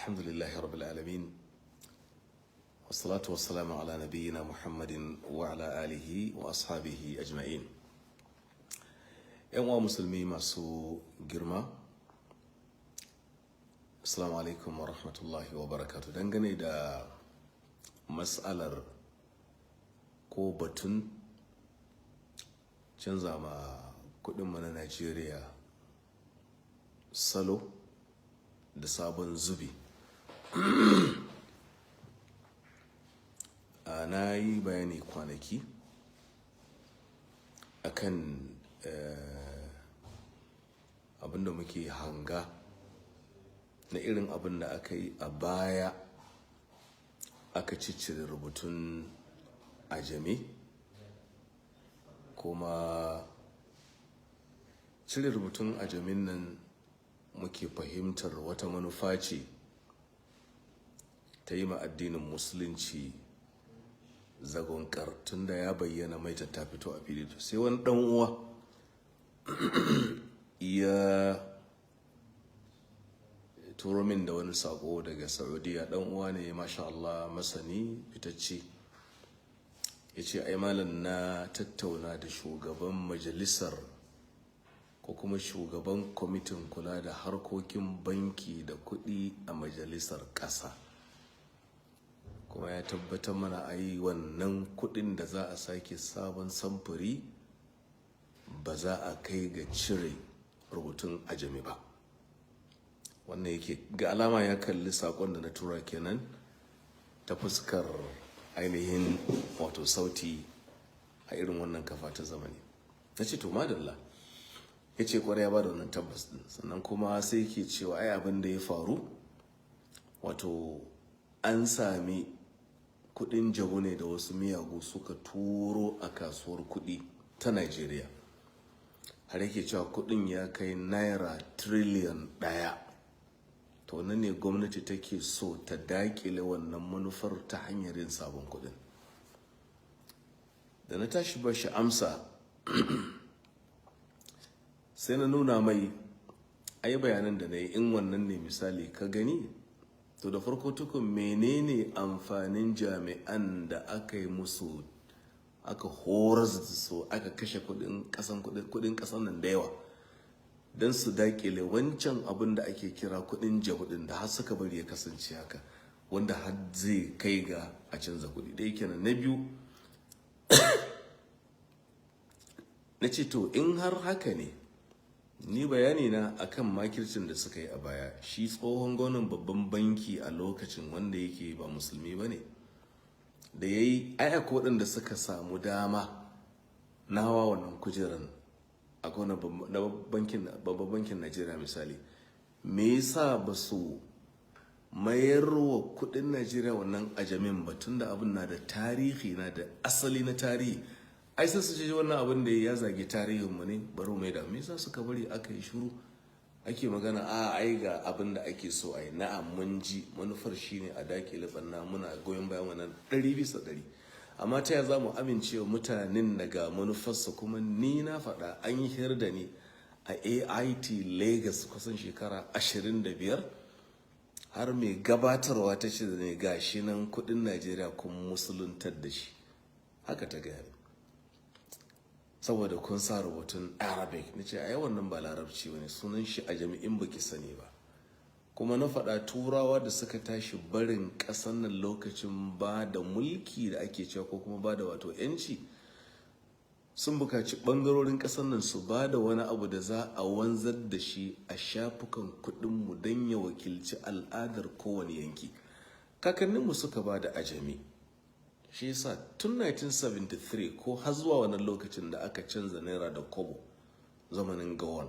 الحمد لله رب العالمين والصلاة والسلام على نبينا محمد وعلى آله وأصحابه أجمعين. ‘Yan uwa musulmi masu girma, Assalamu alaikum wa rahmatullahi wa barakatu. Dangane da mas'alar ko batun canza ma kudinmu na Najeriya salo da sabon zubi, na yi bayani kwanaki akan abinda muke hanga na irin abin da aka yi a baya, aka ciccire rubutun ajami, kuma cire rubutun ajamin nan muke fahimtar wata manufa ce ta yi ma addinin musulunci zagon tun da ya bayyana mai ta fito a fili. Sai wani dan uwa ya turo min da wani sako daga Saudiya. Dan uwa ne masha Allah, masani fitacce. Ya ce ai malam, na tattauna da shugaban majalisar ko kuma shugaban kwamitin kula da harkokin banki da kuɗi a majalisar ƙasa, kuma ya tabbatar mana a yi wannan kuɗin da za a sake sabon samfuri ba za a kai ga cire rubutun ajami ba. Wannan yake ga alama ya kalli sakon da na tura kenan ta fuskar ainihin wato sauti a irin wannan kafa ta zamani. Na ce to madalla. Ya ce kwarai ya ba da wannan tabbas din. Sannan kuma sai yake cewa ai abin da ya faru, wato an sami kudin jabu ne da wasu miyagu suka turo a kasuwar kudi ta Najeriya, har yake cewa kudin ya kai naira triliyan 1. to nan ne gwamnati take so ta dakile wannan manufar ta hanyar yin sabon kudin. Da na tashi ba shi amsa sai na nuna mai ai bayanan da na yi, in wannan ne misali ka gani, to da farko tukun menene amfanin jami'an da aka yi musu, aka horar da su, aka kashe kudin kasan nan da yawa don su dakile wancan abin da ake kira kudin jabudin da har suka bari ya kasance haka, wanda har zai kai ga a canza kudi da yake na biyu. Na ce to in har haka ne, ni bayani na akan makircin da suka yi a baya, shi tsohon gwamnan babban banki a lokacin wanda yake ba musulmi ba ne, da ya yi ayyaka waɗanda suka samu dama na hawa wannan kujeran a gwamnan babban bankin Najeriya misali, me yasa ba su mayar wa kudin Najeriya wannan ajamin ba, tun da abin na da tarihi, na da asali na tarihi. Ai sai su ce wannan abin da ya zage tarihinmu ne, bari mai da me yasa suka bari aka yi shiru, ake magana ai ga abin da ake so ai. Na'am, mun ji manufar shine a dakile banna, muna goyon bayan wannan 100%. amma ta yaya za mu amince wa mutanen daga manufarsa? Kuma ni na faɗa, an yi hira da ni a AIT Lagos kusan shekara 25, har mai gabatarwa ta ce da ne gashi nan kudin Najeriya kun musuluntar da shi, haka ta gaya, saboda kun sa rubutun Arabic. Nace ai wannan ba larabci bane, sunan shi a jami'in baki sani ba. Kuma na faɗa turawa da suka tashi barin ƙasar nan lokacin ba da mulki da ake cewa, ko kuma ba da wato yanci, sun buƙaci ɓangarorin ƙasar nan su ba da wani abu da za a wanzar da shi a shafukan kuɗinmu don ya wakilci al'adar kowane yanki. Kakanninmu suka ba da ajami. Shi yasa tun 1973 ko har zuwa wannan lokacin da aka canza naira da kobo zamanin Gowon,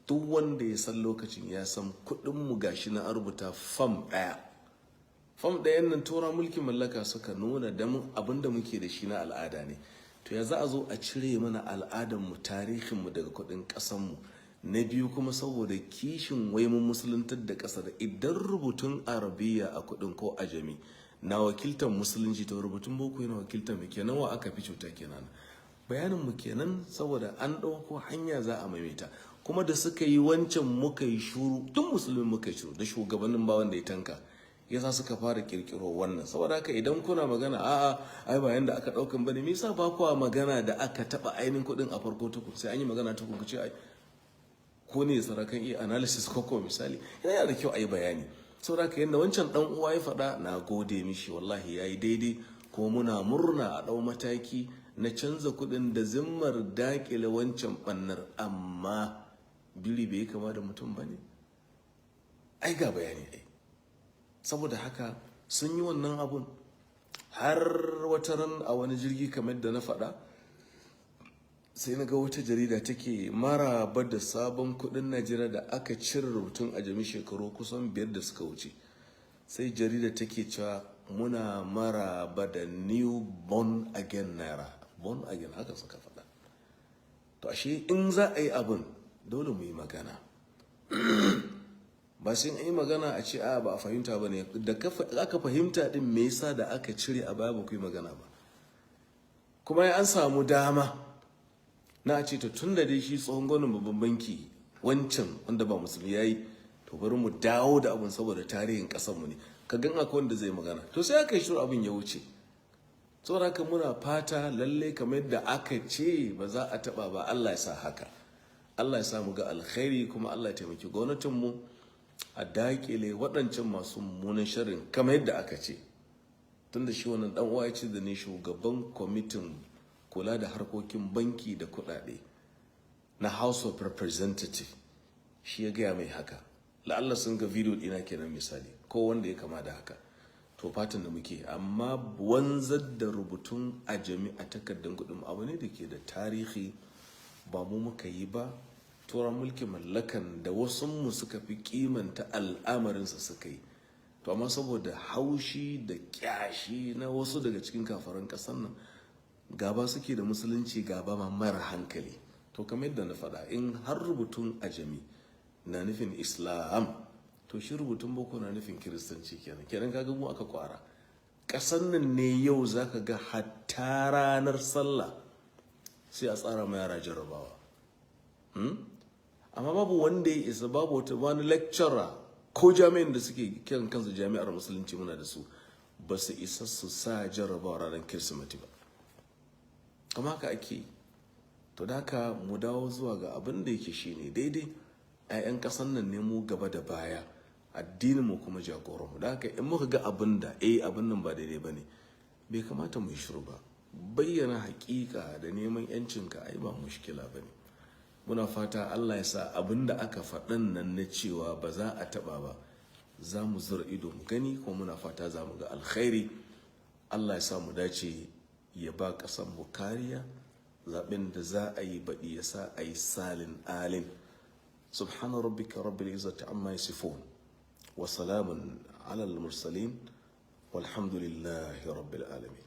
duk wanda ya san lokacin ya san kudinmu gashi na rubuta fam 1. Fam 1 nan tura mulkin mallaka suka nuna damin abin da muke da shi na al'ada ne. To ya za a zo a cire mana al'adarmu, tarihinmu daga kudin ƙasanmu? Na biyu kuma saboda kishin waimun musuluntar da ƙasar, idan rubutun arabiya a kudin ko ajami na wakiltar musulunci, to rubutun boko yana wakiltar mu, kenan wa aka fi cuta kenan. Bayanin mu kenan, saboda an ɗauko hanya za a maimaita. kuma da suka yi wancan muka yi shuru, tun musulmi muka yi shuru, da shugabannin ba wanda ya tanka yasa suka fara kirkiro wannan. Saboda haka idan kuna magana a'a ai ba yanda aka daukan bane, me yasa ba kuwa magana da aka taba ainihin kudin a farko tukun, sai an yi magana tukun ku ce ai ko ne sarakan iya analysis ko misali, yana da kyau a yi bayani. Saboda haka yanda wancan dan uwa ya faɗa, na gode mishi, wallahi yayi daidai, ko muna murna a dau mataki na canza kudin da zimmar dakile wancan bannar. Amma biri bai kama da mutum bane, ai ga bayani ai. Saboda haka sun yi wannan abun har wata ran a wani jirgi kamar da na faɗa, sai na ga wata jarida take maraba da sabon kudin Najeriya da aka cire rubutun ajami shekaru kusan 5 da suka wuce. Sai jarida take cewa muna maraba da new born again naira, born again, haka suka faɗa. To ashe in za a yi abin dole mu yi magana, ba sai yi magana a ce a ba a fahimta ba ne, da aka fahimta din me yasa da aka cire a baya ba ku yi magana ba. Kuma an samu dama na ce to tun da dai shi tsohon gwamnan babban banki wancan wanda ba musulmi yayi, to bari mu dawo da abin saboda tarihin kasar mu ne, ka gan akwai wanda zai magana, to sai aka yi shiru abin ya wuce. Saboda haka muna fata lalle kamar yadda aka ce ba za a taba ba, Allah ya sa haka, Allah ya sa mu ga alkhairi, kuma Allah ya taimaki gwamnatin mu a dakile waɗancan masu mummunan sharrin kamar yadda aka ce. Tunda shi wannan dan uwa ya ce da ni shugaban kwamitin kula da harkokin banki da kuɗaɗe na House of Representative, shi ya gaya mai haka. La'alla sun ga video ɗina kenan misali, ko wanda ya kama da haka. To fatan da muke, amma wanzar da rubutun ajami a takardar kuɗin abu ne da ke da tarihi, ba mu muka yi ba, turan mulkin mallakan da wasu mu suka fi kimanta al'amarinsa suka yi. To amma saboda haushi da kyashi na wasu daga cikin kafaran ƙasar nan, gaba suke da musulunci, gaba ma mara hankali. To kamar yadda na faɗa, in har rubutun ajami na nufin Islam, to shi rubutun boko na nufin kiristanci kenan kaga mu aka kwara. Ƙasar nan ne yau zaka ga hatta ranar sallah sai a tsara ma yara jarrabawa. Amma babu wanda ya isa, babu wani lecturer ko jami'in da suke kiran kansu jami'ar musulunci muna da su, ba su isa su sa jarrabawa ranar kirsimeti ba. Kama haka ake. To da haka mu dawo zuwa ga abin da yake shine daidai. 'Ya'yan ƙasan nan ne mu gaba da baya, addinin mu kuma jagoran mu. Da haka in muka ga abin da abin nan ba daidai bane, bai kamata mu yi shiru ba. Bayyana hakika da neman yancinka ai ba mushkila bane. Muna fata Allah ya sa abin da aka faɗan nan na cewa ba za a taɓa ba, za mu zura ido mu gani, kuma muna fata za mu ga alkhairi. Allah ya sa mu dace, ya ba ƙasar mu kariya, zaɓen da za a yi baɗi ya sa a yi salin alin. Subhana rabbika rabbil izzati amma yasifun, wa salamun ala al-mursalin, walhamdulillahi rabbil alamin.